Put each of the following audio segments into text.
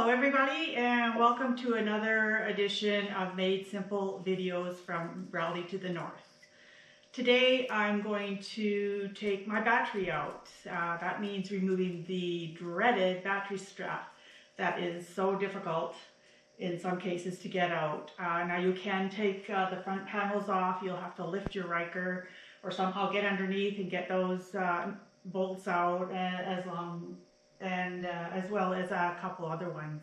Hello everybody, and welcome to another edition of Made Simple videos from Raleigh to the North. Today I'm going to take my battery out. That means removing the dreaded battery strap that is so difficult in some cases to get out. Now you can take the front panels off. You'll have to lift your Ryker or somehow get underneath and get those bolts out as well as a couple other ones.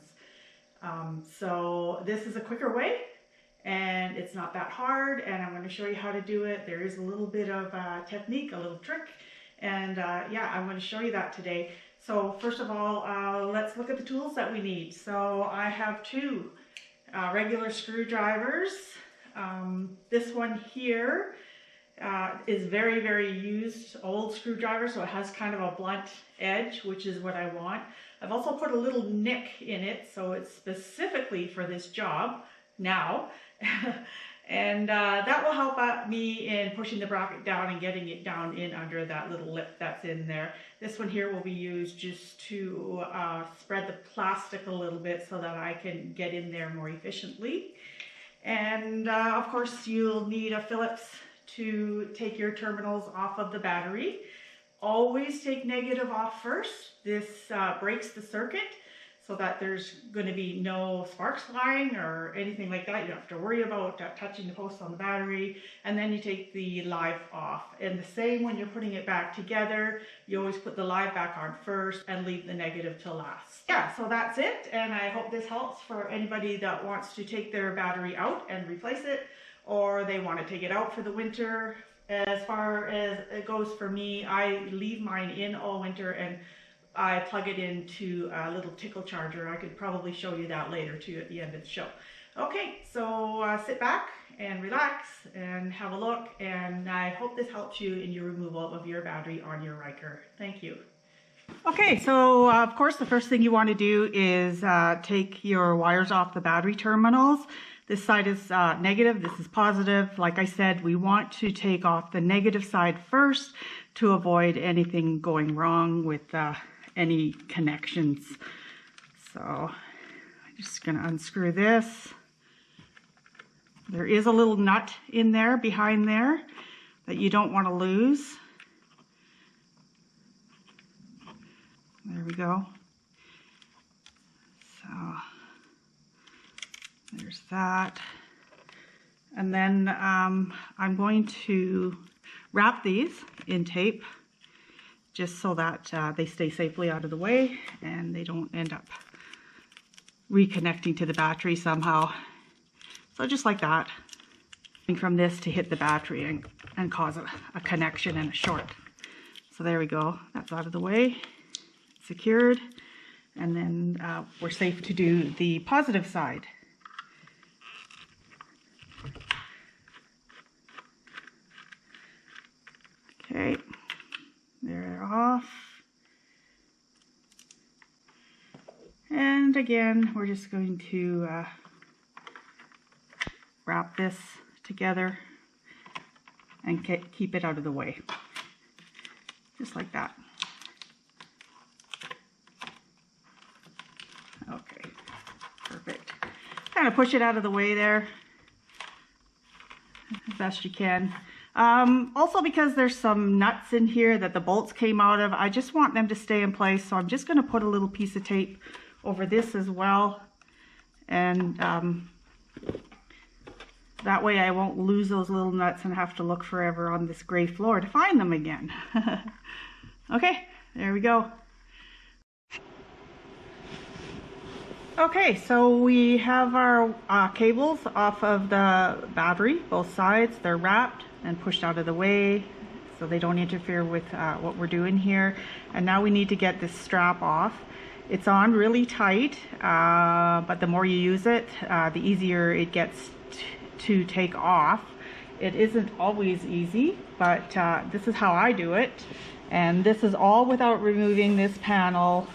So this is a quicker way, and it's not that hard, and I'm going to show you how to do it. There is a little bit of technique, a little trick, and yeah, I'm going to show you that today. So first of all, let's look at the tools that we need. So I have two regular screwdrivers. This one here is very used old screwdriver, so it has kind of a blunt edge, which is what I want. I've also put a little nick in it, so it's specifically for this job now. And that will help me in pushing the bracket down and getting it down in under that little lip that's in there. This one here will be used just to spread the plastic a little bit so that I can get in there more efficiently. And of course you'll need a Phillips to take your terminals off of the battery. Always take negative off first. This breaks the circuit so that there's going to be no sparks flying or anything like that. You don't have to worry about touching the post on the battery. And then you take the live off. And the same when you're putting it back together, you always put the live back on first and leave the negative till last. Yeah, so that's it. And I hope this helps for anybody that wants to take their battery out and replace it, or they want to take it out for the winter. As far as it goes for me, I leave mine in all winter and I plug it into a little tickle charger. I could probably show you that later too at the end of the show. Okay, so sit back and relax and have a look, and I hope this helps you in your removal of your battery on your Ryker. Thank you. Okay, so of course the first thing you want to do is take your wires off the battery terminals. This side is negative, this is positive. Like I said, we want to take off the negative side first to avoid anything going wrong with any connections. So I'm just going to unscrew this. There is a little nut in there, behind there, that you don't want to lose. There we go. So there's that. And then I'm going to wrap these in tape just so that they stay safely out of the way and they don't end up reconnecting to the battery somehow. So just like that. From this to hit the battery and cause a connection and a short. So there we go. That's out of the way. Secured. And then we're safe to do the positive side. Okay, they're off. And again, we're just going to wrap this together and keep it out of the way. Just like that. Okay, perfect. Kind of push it out of the way there as best you can. Also, because there's some nuts in here that the bolts came out of, I just want them to stay in place, so I'm just going to put a little piece of tape over this as well, and that way I won't lose those little nuts and have to look forever on this gray floor to find them again. Okay, there we go. Okay, so we have our cables off of the battery, both sides. They're wrapped and pushed out of the way so they don't interfere with what we're doing here. And now we need to get this strap off. It's on really tight, but the more you use it, the easier it gets to take off. It isn't always easy, but this is how I do it. And this is all without removing this panel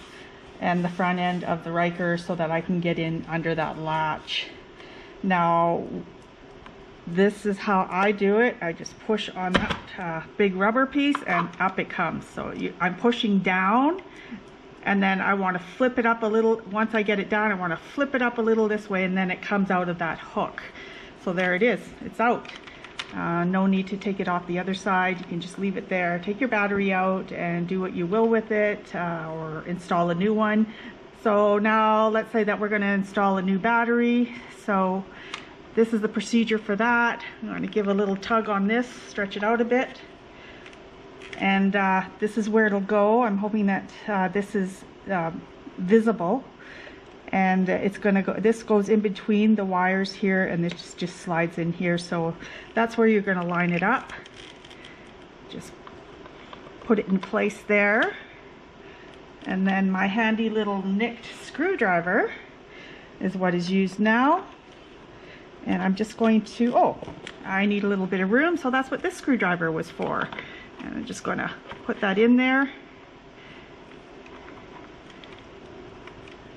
and the front end of the Ryker so that I can get in under that latch. Now, this is how I do it. I just push on that big rubber piece and up it comes. So I'm pushing down And then I want to flip it up a little. Once I get it down, I want to flip it up a little this way, and then it comes out of that hook. So there it is, it's out. No need to take it off the other side. You can just leave it there. Take your battery out and do what you will with it, or install a new one. So now let's say that we're going to install a new battery. So this is the procedure for that. I'm going to give a little tug on this, stretch it out a bit. And this is where it'll go. I'm hoping that this is visible. And it's going to go, this goes in between the wires here, and this just slides in here. So that's where you're going to line it up. Just put it in place there. And then my handy little nicked screwdriver is what is used now. And I'm just going to, oh, I need a little bit of room, so that's what this screwdriver was for. And I'm just going to put that in there.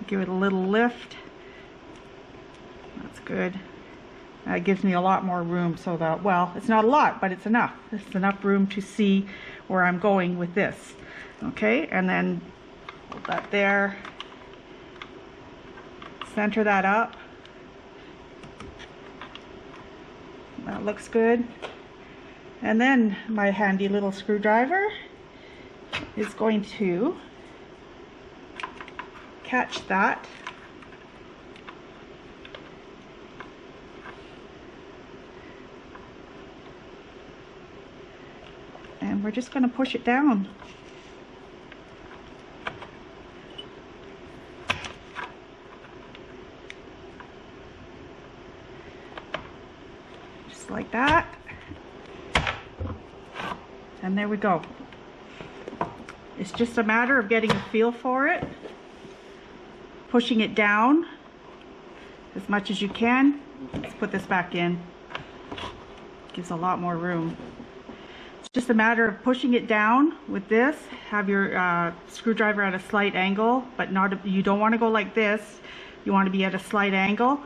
Give it a little lift. That's good. That gives me a lot more room, so that, well, it's not a lot, but it's enough. It's enough room to see where I'm going with this. Okay, and then hold that there. Center that up. That looks good. And then my handy little screwdriver is going to catch that. And we're just going to push it down. Just like that. And there we go. It's just a matter of getting a feel for it. Pushing it down as much as you can. Let's put this back in. Gives a lot more room. It's just a matter of pushing it down with this. Have your screwdriver at a slight angle, but not, you don't want to go like this. You want to be at a slight angle.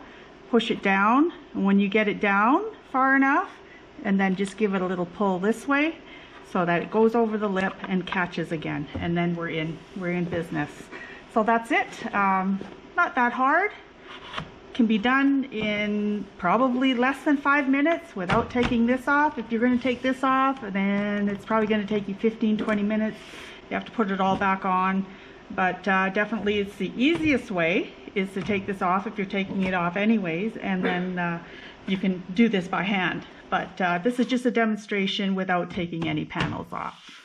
Push it down, and when you get it down far enough, and then just give it a little pull this way so that it goes over the lip and catches again, and then we're in business. So that's it. Not that hard. Can be done in probably less than 5 minutes without taking this off. If you're going to take this off, then it's probably going to take you 15-20 minutes. You have to put it all back on. But definitely it's the easiest way is to take this off if you're taking it off anyways, and then you can do this by hand. But this is just a demonstration without taking any panels off.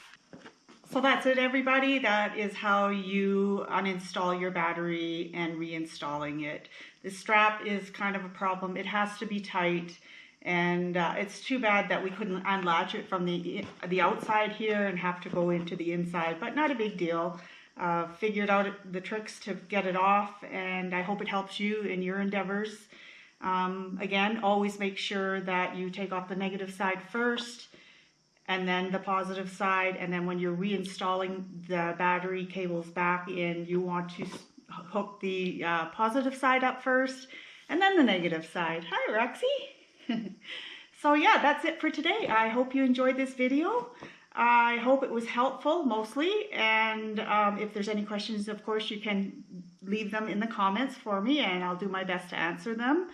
So that's it, everybody. That is how you uninstall your battery and reinstalling it. The strap is kind of a problem. It has to be tight, and it's too bad that we couldn't unlatch it from the outside here and have to go into the inside, but not a big deal. Figured out the tricks to get it off, and I hope it helps you in your endeavors. Again, always make sure that you take off the negative side first, and then the positive side, and then when you're reinstalling the battery cables back in, you want to hook the positive side up first, and then the negative side. Hi, Roxy! So yeah, that's it for today. I hope you enjoyed this video. I hope it was helpful, mostly, and if there's any questions, of course, you can leave them in the comments for me, and I'll do my best to answer them.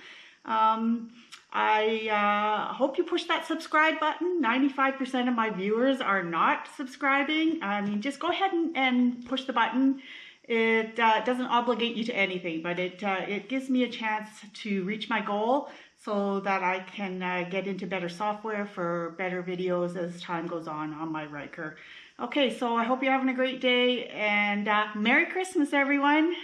I hope you push that subscribe button. 95% of my viewers are not subscribing. I mean, just go ahead and push the button. It doesn't obligate you to anything, but it gives me a chance to reach my goal so that I can get into better software for better videos as time goes on my Ryker. Okay, so I hope you're having a great day, and Merry Christmas, everyone.